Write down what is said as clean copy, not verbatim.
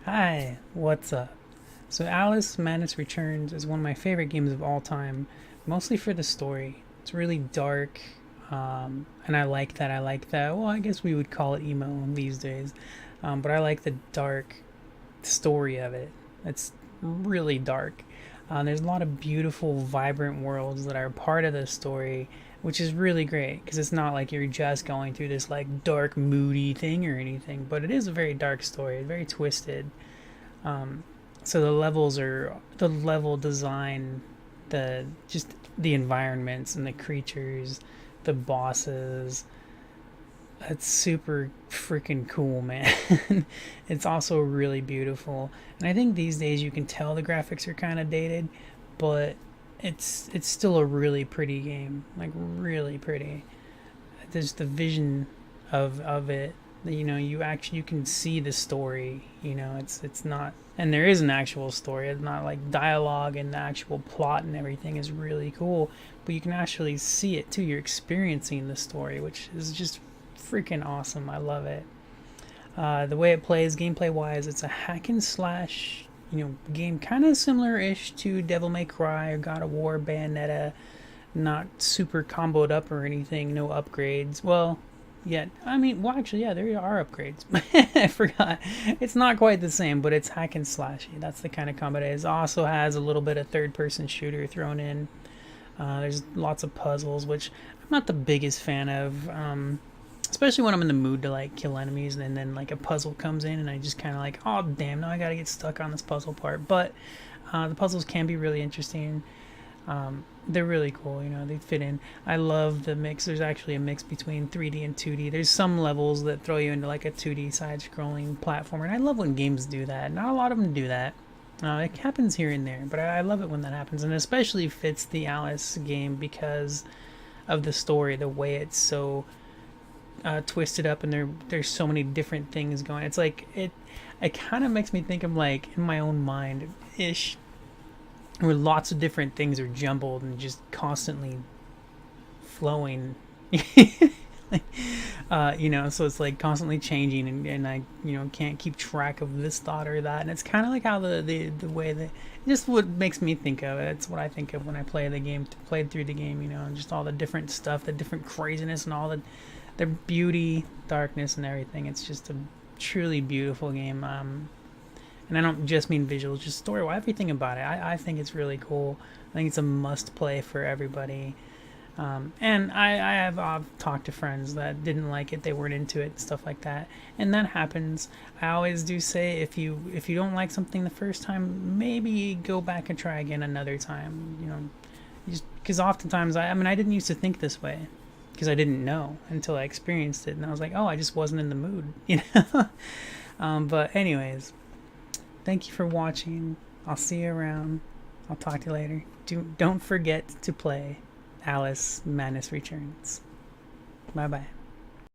Hi, what's up? So, Alice Madness Returns is one of my favorite games of all time, mostly for the story. It's really dark, and I like that. I like that. Well, I guess we would call it emo these days, but I like the dark story of it. It's really dark. There's a lot of beautiful, vibrant worlds that are part of the story, which is really great because it's not like you're just going through this like dark, moody thing or anything, but it is a very dark story, very twisted. So the level design, the just the environments and the creatures, the bosses. It's super freaking cool, man. It's also really beautiful, and I think these days you can tell the graphics are kind of dated, but it's still a really pretty game, like really pretty. There's the vision of it. You can see the story. It's not, and there is an actual story. It's not like dialogue, and the actual plot and everything is really cool, but you can actually see it too. You're experiencing the story, which is just freaking awesome. I love it. The way it plays, gameplay wise, it's a hack and slash. Game kind of similar-ish to Devil May Cry or God of War, Bayonetta, not super comboed up or anything, no upgrades. Well, yet, actually, yeah, there are upgrades. I forgot. It's not quite the same, but it's hack and slashy. That's the kind of combat it is. Also has a little bit of third person shooter thrown in. There's lots of puzzles, which I'm not the biggest fan of. Especially when I'm in the mood to like kill enemies, and then like a puzzle comes in, and I just kind of like, oh damn, now I gotta get stuck on this puzzle part. But the puzzles can be really interesting. They're really cool, they fit in. I love the mix. There's actually a mix between 3D and 2D. There's some levels that throw you into like a 2D side scrolling platformer, and I love when games do that. Not a lot of them do that. It happens here and there, but I love it when that happens, and especially fits the Alice game because of the story, the way it's so twisted up, and there's so many different things going. It's like it kind of makes me think of like in my own mind ish, where lots of different things are jumbled and just constantly flowing. So it's like constantly changing, and I can't keep track of this thought or that, and it's kind of like how the way that just what makes me think of it. It's what I think of when I play the game, played through the game, and just all the different stuff, the different craziness, and all the beauty, darkness, and everything. It's just a truly beautiful game. And I don't just mean visuals, just story, everything about it. I think it's really cool. I think it's a must play for everybody. And I have talked to friends that didn't like it, they weren't into it, stuff like that, and that happens. I always do say if you don't like something the first time, maybe go back and try again another time. Just because oftentimes I didn't used to think this way because I didn't know until I experienced it, and I was like, oh, I just wasn't in the mood. But anyways, thank you for watching. I'll see you around. I'll talk to you later. Don't forget to play Alice Madness Returns. Bye bye.